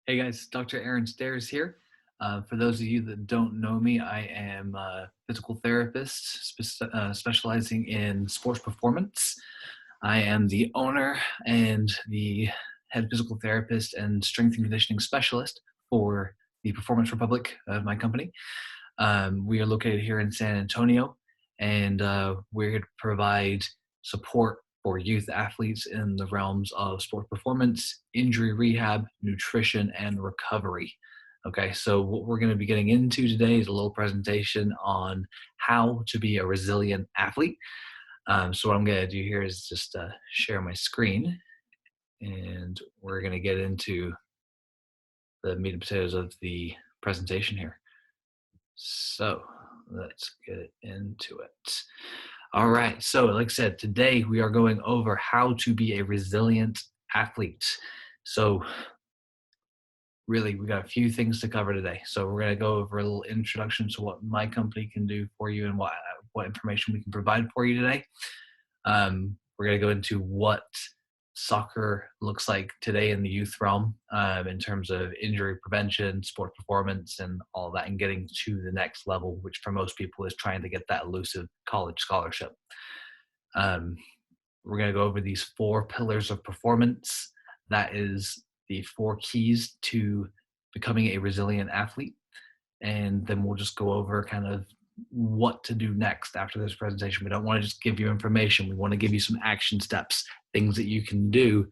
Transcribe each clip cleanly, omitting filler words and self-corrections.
Hey guys, Dr. Aaron Stairs here. For those of you that don't know me, I am a physical therapist specializing in sports performance. I am the owner and the head physical therapist and strength and conditioning specialist for the Performance Republic of my company. We are located here in San Antonio, and we're here to provide support for youth athletes in the realms of sport performance, injury rehab, nutrition, and recovery. Okay, so what we're going to be getting into today is a little presentation on how to be a resilient athlete. So what I'm going to do here is just share my screen, and we're going to get into the meat and potatoes of the presentation here. So let's get into it. All right. So, like I said, today we are going over how to be a resilient athlete. So, really, we got a few things to cover today. So, we're going to go over a little introduction to what my company can do for you and what information we can provide for you today. We're going to go into what soccer looks like today in the youth realm in terms of injury prevention, sport performance, and all that, and getting to the next level, which for most people is trying to get that elusive college scholarship. Um, we're going to go over these 4 pillars of performance. That is the 4 keys to becoming a resilient athlete. And then we'll just go over kind of what to do next after this presentation. We don't want to just give you information. We want to give you some action steps, things that you can do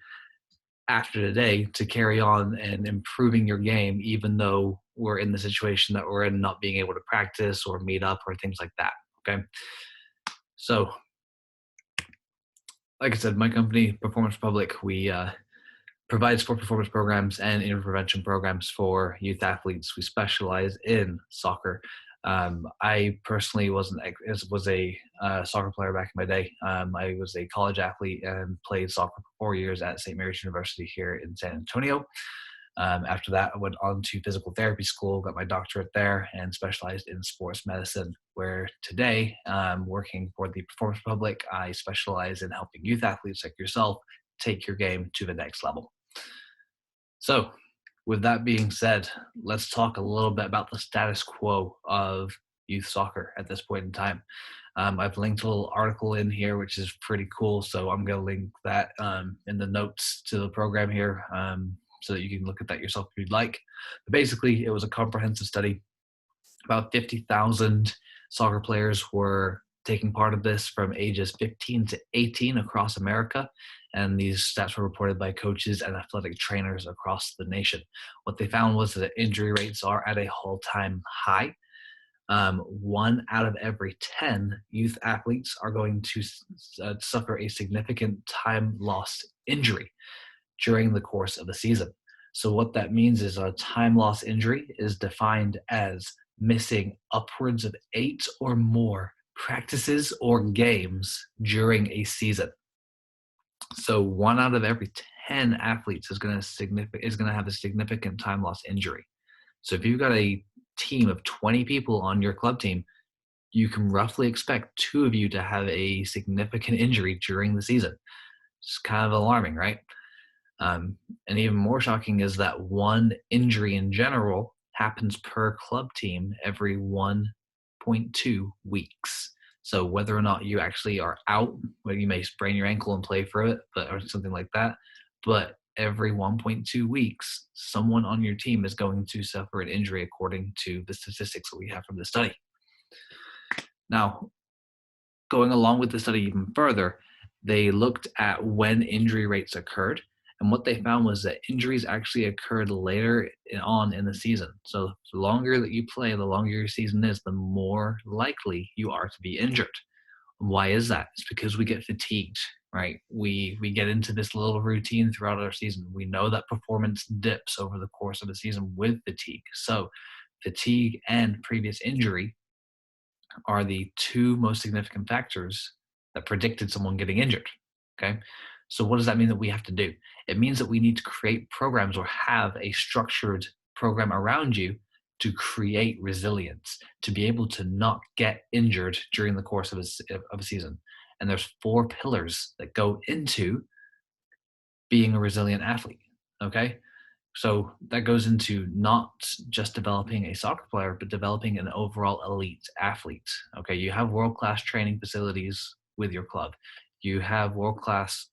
after today to carry on and improving your game, even though we're in the situation that we're in, not being able to practice or meet up or things like that. Okay. So, like I said, my company, Performance Republic, we provide sport performance programs and injury prevention programs for youth athletes. We specialize in soccer. I personally was a soccer player back in my day. I was a college athlete and played soccer for 4 years at St. Mary's University here in San Antonio. After that, I went on to physical therapy school, got my doctorate there, and specialized in sports medicine. Where today, working for the Performance Republic, I specialize in helping youth athletes like yourself take your game to the next level. So, with that being said, let's talk a little bit about the status quo of youth soccer at this point in time. I've linked a little article in here, which is pretty cool. So I'm going to link that in the notes to the program here so that you can look at that yourself if you'd like. But basically, it was a comprehensive study. About 50,000 soccer players were taking part of this from ages 15 to 18 across America. And these stats were reported by coaches and athletic trainers across the nation. What they found was that injury rates are at a all-time high. 1 out of every 10 youth athletes are going to suffer a significant time lost injury during the course of a season. So what that means is a time loss injury is defined as missing upwards of 8 or more practices or games during a season. So 1 out of every 10 athletes is going to have a significant time loss injury. So if you've got a team of 20 people on your club team, you can roughly expect 2 of you to have a significant injury during the season. It's kind of alarming, right? And even more shocking is that 1 injury in general happens per club team every 1.2 weeks. So whether or not you actually are out, where you may sprain your ankle and play through it, or something like that, but every 1.2 weeks, someone on your team is going to suffer an injury according to the statistics that we have from the study. Now, going along with the study even further, they looked at when injury rates occurred. And what they found was that injuries actually occurred later on in the season. So the longer that you play, the longer your season is, the more likely you are to be injured. Why is that? It's because we get fatigued, right? We get into this little routine throughout our season. We know that performance dips over the course of a season with fatigue. So fatigue and previous injury are the 2 most significant factors that predicted someone getting injured. Okay. So what does that mean that we have to do? It means that we need to create programs or have a structured program around you to create resilience, to be able to not get injured during the course of a season. And there's 4 pillars that go into being a resilient athlete. Okay. So that goes into not just developing a soccer player, but developing an overall elite athlete. Okay, you have world class training facilities with your club, you have world class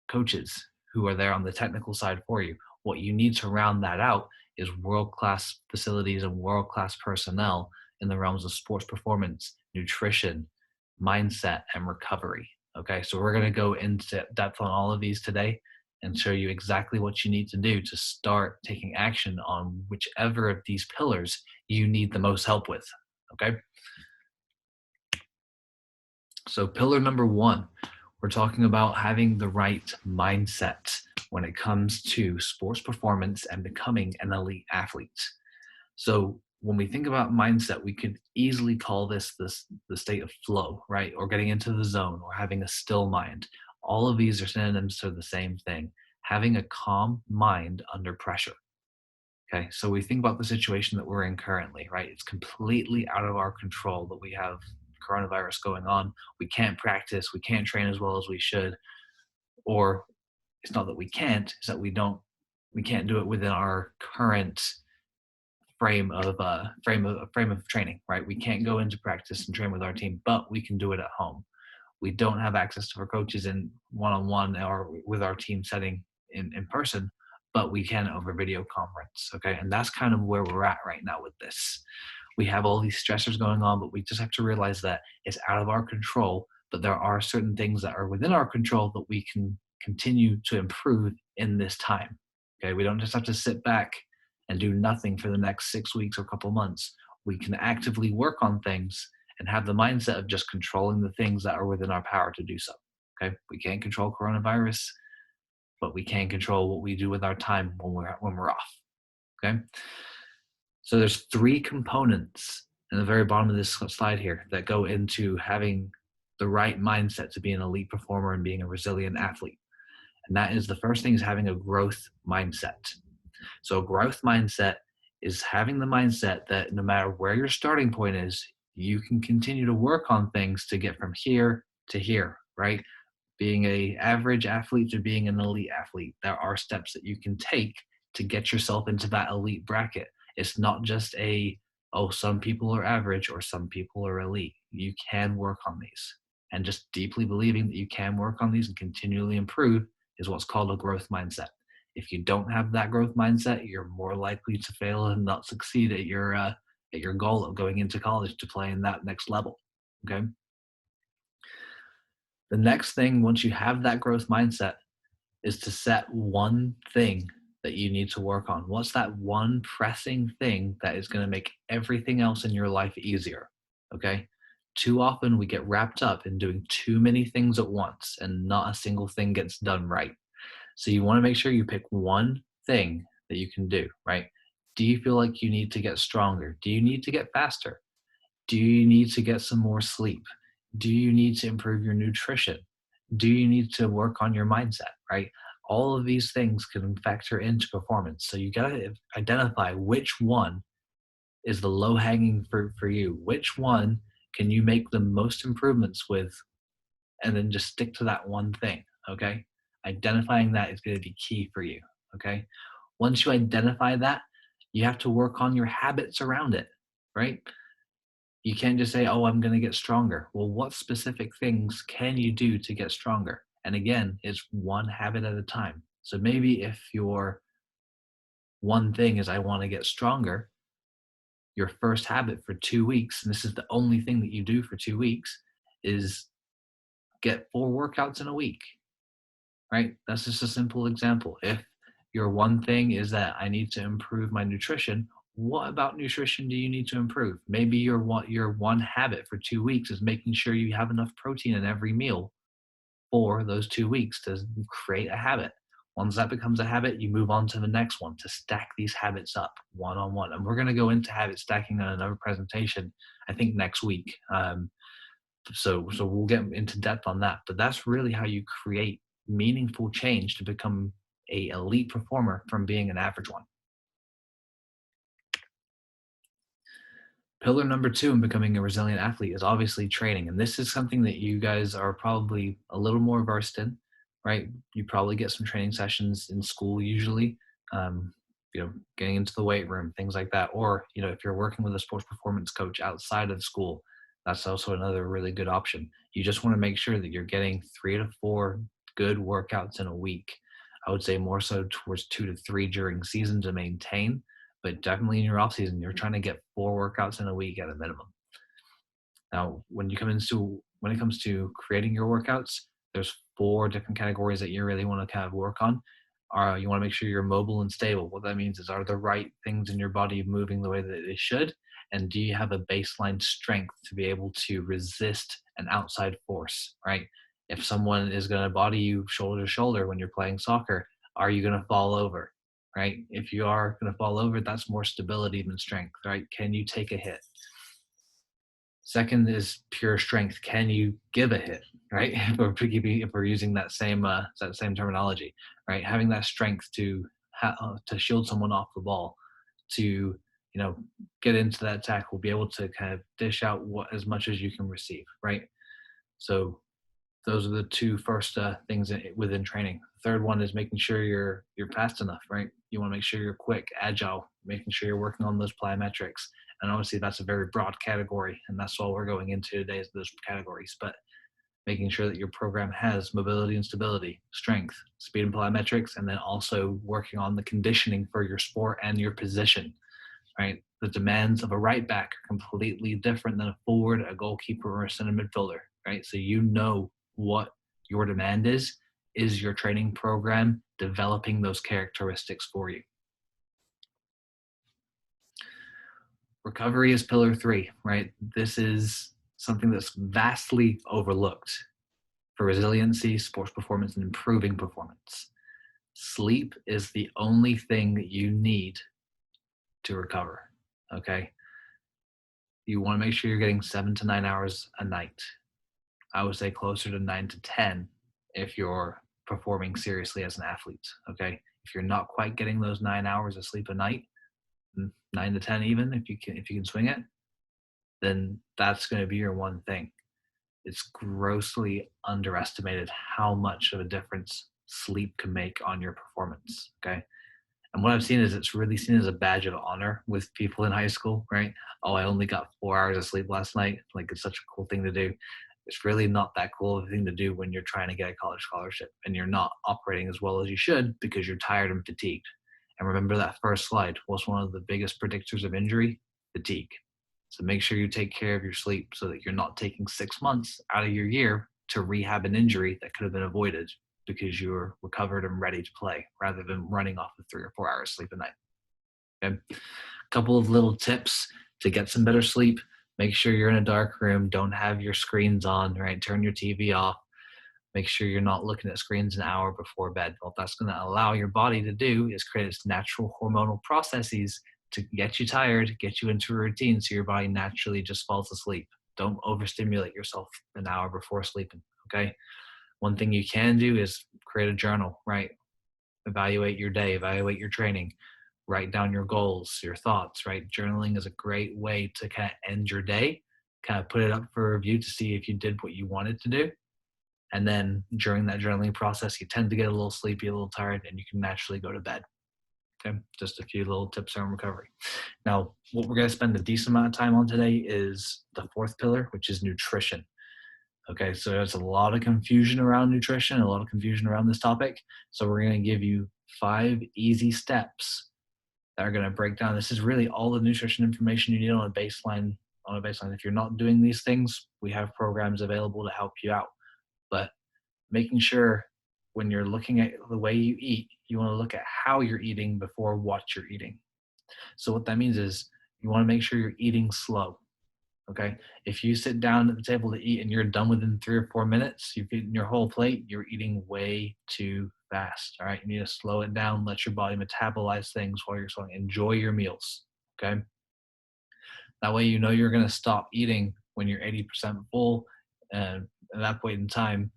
coaches who are there on the technical side for you. What you need to round that out is world class facilities and world class personnel in the realms of sports performance, nutrition, mindset, and recovery. Okay, so we're going to go into depth on all of these today and show you exactly what you need to do to start taking action on whichever of these pillars you need the most help with. Okay, so pillar number one, we're talking about having the right mindset when it comes to sports performance and becoming an elite athlete. So when we think about mindset, we could easily call this the state of flow, right? Or getting into the zone or having a still mind. All of these are synonyms to the same thing, having a calm mind under pressure. Okay, so we think about the situation that we're in currently, right? It's completely out of our control that we have coronavirus going on. We can't practice, we can't train as well as we should, or it's not that we can't, it's that we can't do it within our current frame of training, right? We can't go into practice and train with our team, but we can do it at home. We don't have access to our coaches in one-on-one or with our team setting in person, but we can over video conference. Okay, and that's kind of where we're at right now with this. We have all these stressors going on, but we just have to realize that it's out of our control, but there are certain things that are within our control that we can continue to improve in this time. Okay, we don't just have to sit back and do nothing for the next 6 weeks or couple months. We can actively work on things and have the mindset of just controlling the things that are within our power to do so. Okay, we can't control coronavirus, but we can control what we do with our time when we're off. Okay, so there's three components in the very bottom of this slide here that go into having the right mindset to be an elite performer and being a resilient athlete. And that is, the first thing is having a growth mindset. So a growth mindset is having the mindset that no matter where your starting point is, you can continue to work on things to get from here to here, right? Being a average athlete to being an elite athlete, there are steps that you can take to get yourself into that elite bracket. It's not just oh, some people are average or some people are elite. You can work on these. And just deeply believing that you can work on these and continually improve is what's called a growth mindset. If you don't have that growth mindset, you're more likely to fail and not succeed at your goal of going into college to play in that next level. Okay. The next thing, once you have that growth mindset, is to set one thing that you need to work on. What's that one pressing thing that is going to make everything else in your life easier? Okay. Too often we get wrapped up in doing too many things at once and not a single thing gets done right. So you want to make sure you pick one thing that you can do, right? Do you feel like you need to get stronger? Do you need to get faster? Do you need to get some more sleep? Do you need to improve your nutrition? Do you need to work on your mindset, right? All of these things can factor into performance. So you got to identify which one is the low hanging fruit for you. Which one can you make the most improvements with, and then just stick to that one thing, okay? Identifying that is going to be key for you, okay? Once you identify that, you have to work on your habits around it, right? You can't just say, oh, I'm going to get stronger. Well, what specific things can you do to get stronger? And again, it's one habit at a time. So maybe if your one thing is, I want to get stronger, your first habit for 2 weeks, and this is the only thing that you do for 2 weeks, is get 4 workouts in a week, right? That's just a simple example. If your one thing is that I need to improve my nutrition, what about nutrition do you need to improve? Maybe your one habit for 2 weeks is making sure you have enough protein in every meal for those 2 weeks to create a habit. Once that becomes a habit, you move on to the next one to stack these habits up one on one. And we're going to go into habit stacking on another presentation, I think next week. So we'll get into depth on that. But that's really how you create meaningful change to become a elite performer from being an average one. Pillar number two in becoming a resilient athlete is obviously training. And this is something that you guys are probably a little more versed in, right? You probably get some training sessions in school usually. getting into the weight room, things like that. Or, if you're working with a sports performance coach outside of school, that's also another really good option. You just want to make sure that you're getting 3 to 4 good workouts in a week. I would say more so towards 2 to 3 during season to maintain, but definitely in your off season, you're trying to get 4 workouts in a week at a minimum. Now, when it comes to creating your workouts, there's 4 different categories that you really want to kind of work on. You want to make sure you're mobile and stable. What that means is, are the right things in your body moving the way that they should? And do you have a baseline strength to be able to resist an outside force, right? If someone is going to body you shoulder to shoulder when you're playing soccer, are you going to fall over, right? If you are going to fall over, that's more stability than strength, right? Can you take a hit? Second is pure strength. Can you give a hit, right? If we're using that same terminology, right? Having that strength to shield someone off the ball, to get into that tackle, be able to kind of dish out as much as you can receive, right? So those are the 2 first things within training. The third one is making sure you're fast enough, right? You want to make sure you're quick, agile, making sure you're working on those plyometrics. And obviously that's a very broad category, and that's all we're going into today is those categories. But making sure that your program has mobility and stability, strength, speed and plyometrics, and then also working on the conditioning for your sport and your position, right? The demands of a right back are completely different than a forward, a goalkeeper, or a center midfielder, right? So what your demand is your training program developing those characteristics for you. Recovery is pillar 3, right? This is something that's vastly overlooked for resiliency, sports performance, and improving performance. Sleep is the only thing that you need to recover, okay? You want to make sure you're getting 7 to 9 hours a night. I would say closer to 9 to 10 if you're performing seriously as an athlete, okay? If you're not quite getting those 9 hours of sleep a night, 9 to 10 even, if you can swing it, then that's going to be your one thing. It's grossly underestimated how much of a difference sleep can make on your performance, okay? And what I've seen is it's really seen as a badge of honor with people in high school, right? Oh, I only got 4 hours of sleep last night. Like, it's such a cool thing to do. It's really not that cool of a thing to do when you're trying to get a college scholarship and you're not operating as well as you should because you're tired and fatigued. And remember that first slide, what's one of the biggest predictors of injury? Fatigue. So make sure you take care of your sleep so that you're not taking 6 months out of your year to rehab an injury that could have been avoided because you're recovered and ready to play rather than running off of 3 or 4 hours sleep a night. Okay. A couple of little tips to get some better sleep. Make sure you're in a dark room. Don't have your screens on, right? Turn your TV off. Make sure you're not looking at screens an hour before bed. What that's going to allow your body to do is create its natural hormonal processes to get you tired, get you into a routine so your body naturally just falls asleep. Don't overstimulate yourself an hour before sleeping, okay? One thing you can do is create a journal, right? Evaluate your day, evaluate your training, write down your goals, your thoughts, right? Journaling is a great way to kind of end your day, kind of put it up for review to see if you did what you wanted to do. And then during that journaling process, you tend to get a little sleepy, a little tired, and you can naturally go to bed. Okay, just a few little tips on recovery. Now, what we're going to spend a decent amount of time on today is the 4th pillar, which is nutrition. Okay, so there's a lot of confusion around nutrition, a lot of confusion around this topic. So we're going to give you 5 easy steps that are going to break down. This is really all the nutrition information you need on a baseline. If you're not doing these things, we have programs available to help you out. But making sure when you're looking at the way you eat, you want to look at how you're eating before what you're eating. So what that means is you want to make sure you're eating slow. Okay. If you sit down at the table to eat and you're done within 3 or 4 minutes, you've eaten your whole plate, you're eating way too fast. All right. You need to slow it down, let your body metabolize things while you're slowing. Enjoy your meals. Okay. That way, you're going to stop eating when you're 80% full. And at that point in time,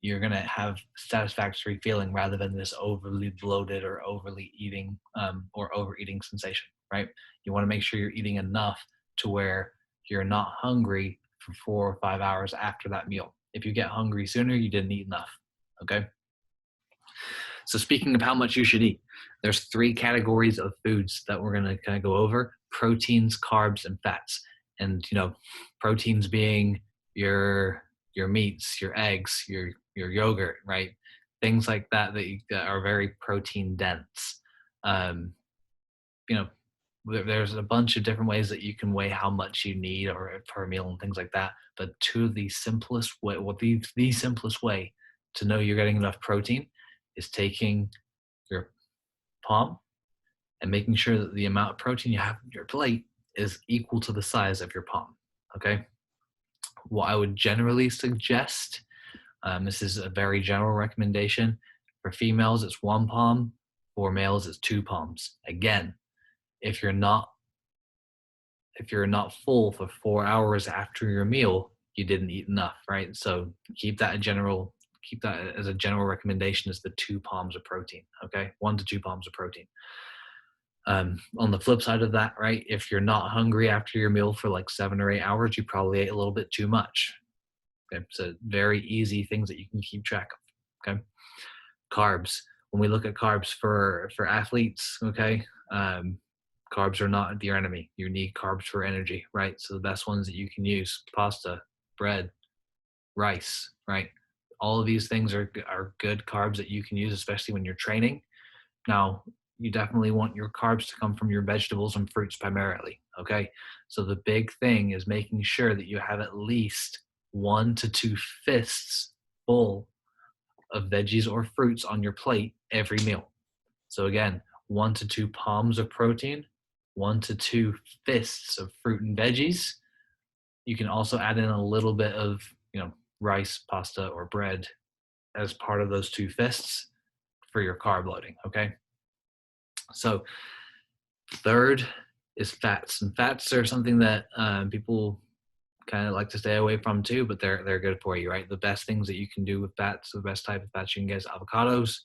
you're going to have satisfactory feeling rather than this overly bloated or overly eating or overeating sensation, right? You want to make sure you're eating enough to where you're not hungry for 4 or 5 hours after that meal. If you get hungry sooner, you didn't eat enough, okay? So speaking of how much you should eat, there's three categories of foods that we're going to kind of go over: proteins, carbs, and fats. And proteins being your meats, your eggs, your yogurt, right? Things like that that are very protein dense. Um, you know, there's a bunch of different ways that you can weigh how much you need or per meal and things like that. But two of the simplest way, the simplest way to know you're getting enough protein is taking your palm and making sure that the amount of protein you have on your plate is equal to the size of your palm. Okay. What I would generally suggest, this is a very general recommendation. For females, it's 1 palm. For males, it's 2 palms. Again, if you're not full for 4 hours after your meal, you didn't eat enough, right? So keep that as a general recommendation, is the 2 palms of protein. Okay, 1 to 2 palms of protein. On the flip side of that, right, if you're not hungry after your meal for like 7 or 8 hours, you probably ate a little bit too much. Okay, so very easy things that you can keep track of. Okay, carbs. When we look at carbs for athletes, okay, carbs are not your enemy. You need carbs for energy, right? So the best ones that you can use: pasta, bread, rice, right? All of these things are good carbs that you can use, especially when you're training. Now, you definitely want your carbs to come from your vegetables and fruits primarily, okay? So the big thing is making sure that you have at least 1 to 2 fists full of veggies or fruits on your plate every meal. So again, 1 to 2 palms of protein, 1 to 2 fists of fruit and veggies. You can also add in a little bit of, rice, pasta, or bread as part of those 2 fists for your carb loading, okay? So third is fats, and fats are something that people kind of like to stay away from too, but they're good for you, right? The best things that you can do with fats, the best type of fats you can get is avocados,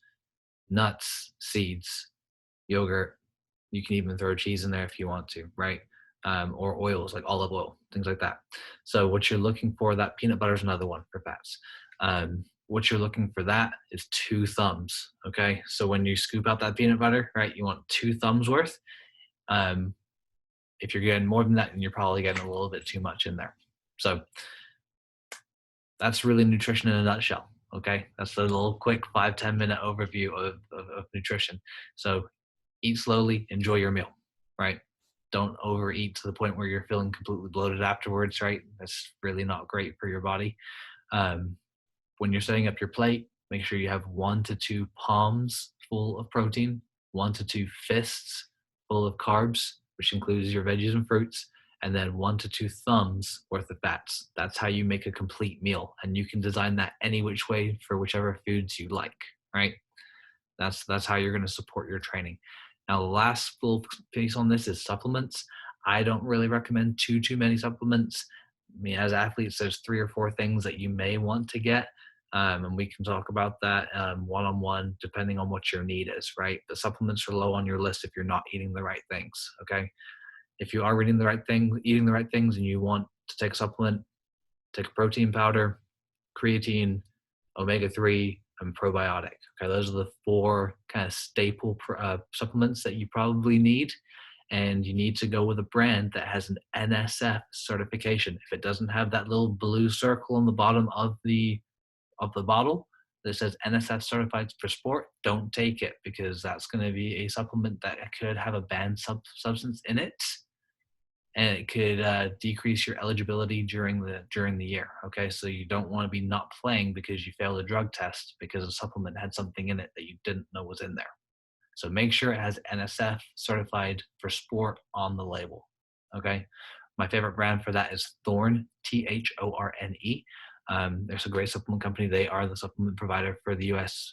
nuts, seeds, yogurt. You can even throw cheese in there if you want to, right? Or oils like olive oil, things like that. So what you're looking for, that peanut butter is another one for fats. What you're looking for that is 2 thumbs, okay? So when you scoop out that peanut butter, right, you want 2 thumbs worth. If you're getting more than that, then you're probably getting a little bit too much in there. So that's really nutrition in a nutshell, okay? That's a little quick 5-10 minute overview of nutrition. So eat slowly, enjoy your meal, right? Don't overeat to the point where you're feeling completely bloated afterwards, right? That's really not great for your body. When you're setting up your plate, make sure you have 1 to 2 palms full of protein, 1 to 2 fists full of carbs, which includes your veggies and fruits, and then 1 to 2 thumbs worth of fats. That's how you make a complete meal. And you can design that any which way for whichever foods you like, right? That's how you're going to support your training. Now, the last full piece on this is supplements. I don't really recommend too many supplements. I mean, as athletes, there's 3 or 4 things that you may want to get. And we can talk about that one-on-one, depending on what your need is, right? The supplements are low on your list if you're not eating the right things, okay? If you are eating the right things, and you want to take a supplement, take a protein powder, creatine, omega-3, and probiotic. Okay, those are the 4 kind of staple supplements that you probably need. And you need to go with a brand that has an NSF certification. If it doesn't have that little blue circle on the bottom of the bottle that says NSF certified for sport, don't take it, because that's going to be a supplement that could have a banned substance in it, and it could decrease your eligibility during the year. Okay, so you don't want to be not playing because you failed a drug test because a supplement had something in it that you didn't know was in there. So make sure it has NSF certified for sport on the label. Okay, my favorite brand for that is Thorne, THORNE. There's a great supplement company. They are the supplement provider for the U.S.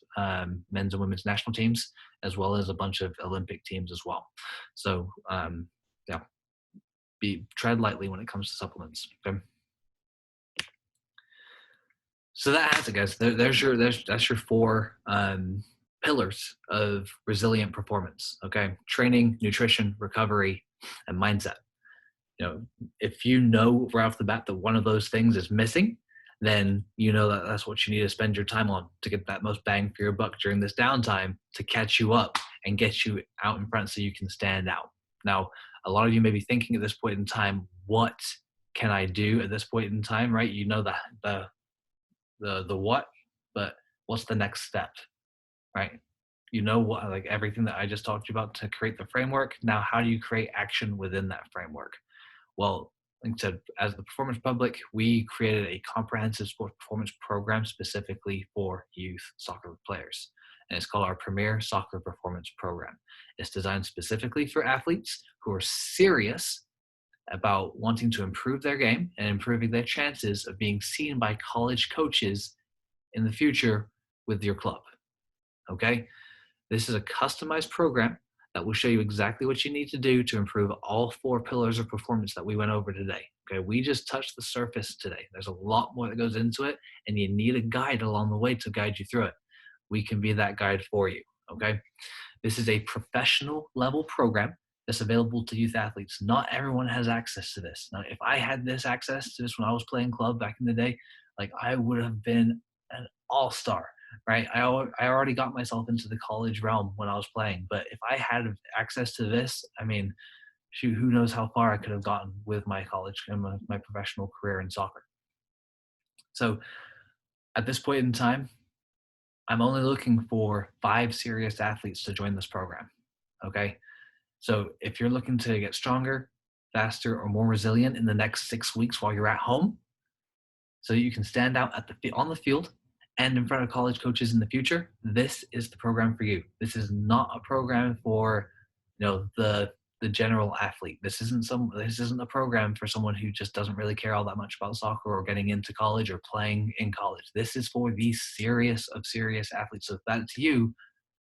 Men's and women's national teams, as well as a bunch of Olympic teams as well. So yeah, tread lightly when it comes to supplements. Okay. So that's it, guys. That's your 4 pillars of resilient performance. Okay, training, nutrition, recovery, and mindset. If you know right off the bat that one of those things is missing, then you know that's what you need to spend your time on to get that most bang for your buck during this downtime, to catch you up and get you out in front so you can stand out. Now, a lot of you may be thinking at this point in time, what can I do at this point in time, right? You know the what, but what's the next step, right? You know what, like everything that I just talked to you about to create the framework. Now, how do you create action within that framework? Well, like I said, as the Performance Public, we created a comprehensive sports performance program specifically for youth soccer players. And it's called our Premier Soccer Performance Program. It's designed specifically for athletes who are serious about wanting to improve their game and improving their chances of being seen by college coaches in the future with your club. Okay? This is a customized program that will show you exactly what you need to do to improve all 4 pillars of performance that we went over today. Okay, we just touched the surface today. There's a lot more that goes into it, and you need a guide along the way to guide you through it. We can be that guide for you. Okay, this is a professional level program that's available to youth athletes. Not everyone has access to this. Now, if I had this access to this when I was playing club back in the day, like I would have been an all-star, right? I already got myself into the college realm when I was playing, but if I had access to this, I mean, shoot, who knows how far I could have gotten with my college and my professional career in soccer. So at this point in time, I'm only looking for 5 serious athletes to join this program. Okay. So if you're looking to get stronger, faster, or more resilient in the next 6 weeks while you're at home, so you can stand out on the field and in front of college coaches in the future, this is the program for you. This is not a program for, the general athlete. This isn't a program for someone who just doesn't really care all that much about soccer or getting into college or playing in college. This is for the serious of serious athletes. So if that's you,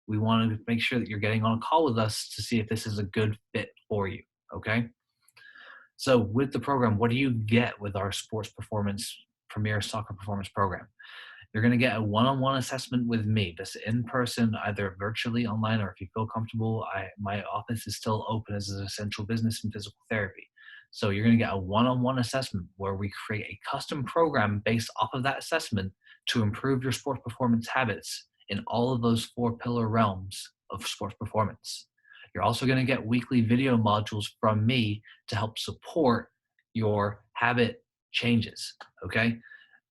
we want to make sure that you're getting on a call with us to see if this is a good fit for you. Okay. So with the program, what do you get with our sports performance Premier Soccer Performance Program? You're going to get a one-on-one assessment with me. That's in person, either virtually, online, or if you feel comfortable, my office is still open as an essential business in physical therapy. So you're going to get a one-on-one assessment where we create a custom program based off of that assessment to improve your sports performance habits in all of those 4 pillar realms of sports performance. You're also going to get weekly video modules from me to help support your habit changes, okay?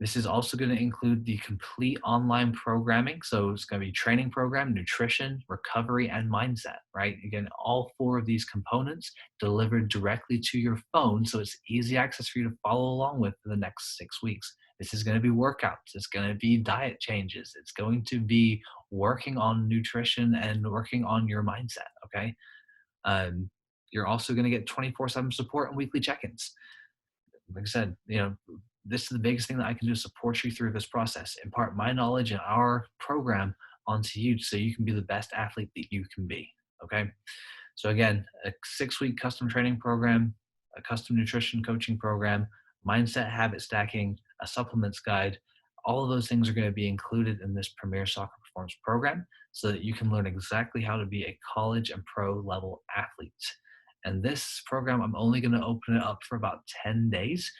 This is also going to include the complete online programming. So it's going to be training program, nutrition, recovery, and mindset, right? Again, all 4 of these components delivered directly to your phone. So it's easy access for you to follow along with for the next 6 weeks. This is going to be workouts. It's going to be diet changes. It's going to be working on nutrition and working on your mindset, okay? You're also going to get 24/7 support and weekly check-ins. Like I said, this is the biggest thing that I can do to support you through this process, impart my knowledge and our program onto you so you can be the best athlete that you can be. Okay. So again, a 6-week custom training program, a custom nutrition coaching program, mindset habit stacking, a supplements guide, all of those things are going to be included in this Premier Soccer Performance program so that you can learn exactly how to be a college and pro level athlete. And this program, I'm only going to open it up for about 10 days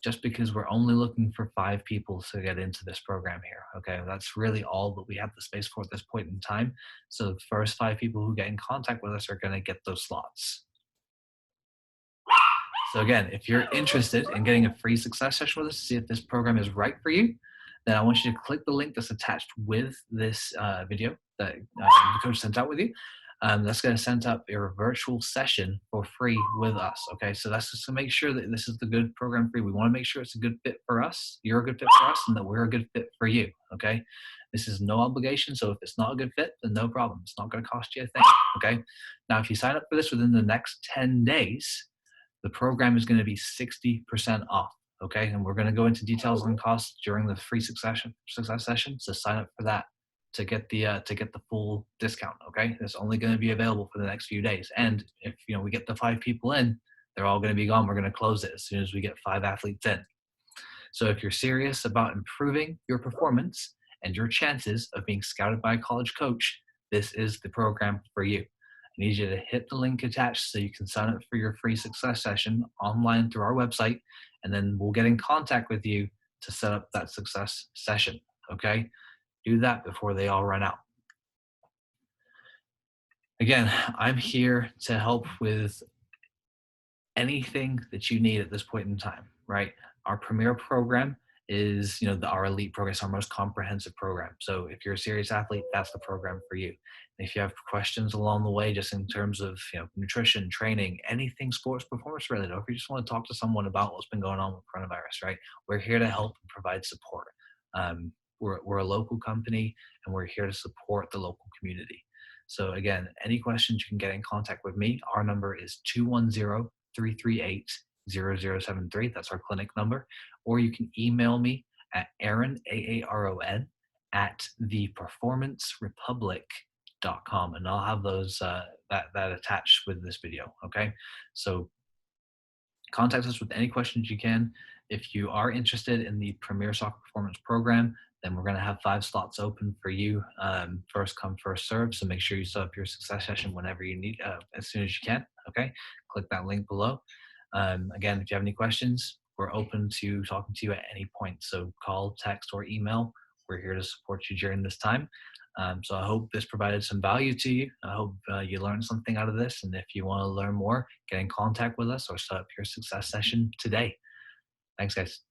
just because we're only looking for 5 people to get into this program here. Okay, that's really all that we have the space for at this point in time. So the first 5 people who get in contact with us are going to get those slots. So again, if you're interested in getting a free success session with us to see if this program is right for you, then I want you to click the link that's attached with this video that the coach sent out with you. That's going to send up your virtual session for free with us. Okay, so that's just to make sure that this is the good program for you. We want to make sure it's a good fit for us, you're a good fit for us, and that we're a good fit for you. Okay, this is no obligation. So if it's not a good fit, then no problem. It's not going to cost you a thing. Okay, now if you sign up for this within the next 10 days, the program is going to be 60% off. Okay, and we're going to go into details on costs during the free success session. So sign up for that to get the full discount. Okay, it's only going to be available for the next few days. And if we get the 5 people in, they're all going to be gone. We're going to close it as soon as we get 5 athletes in. So if you're serious about improving your performance and your chances of being scouted by a college coach, this is the program for you. I need you to hit the link attached so you can sign up for your free success session online through our website, and then we'll get in contact with you to set up that success session. Okay, do that before they all run out. Again, I'm here to help with anything that you need at this point in time, right? Our premier program is, our elite program is our most comprehensive program. So if you're a serious athlete, that's the program for you. And if you have questions along the way, just in terms of, nutrition, training, anything sports performance related, or if you just want to talk to someone about what's been going on with coronavirus, right? We're here to help and provide support. We're a local company and we're here to support the local community. So again, any questions, you can get in contact with me. Our number is 210-338-0073. That's our clinic number. Or you can email me at Aaron, Aaron, at theperformancerepublic.com. And I'll have those that attached with this video. Okay. So contact us with any questions you can. If you are interested in the Premier Soccer Performance Program, then we're going to have 5 slots open for you. First come, first serve. So make sure you set up your success session whenever you need, as soon as you can. Okay. Click that link below. Again, if you have any questions, we're open to talking to you at any point. So call, text, or email. We're here to support you during this time. So I hope this provided some value to you. I hope you learned something out of this. And if you want to learn more, get in contact with us or set up your success session today. Thanks, guys.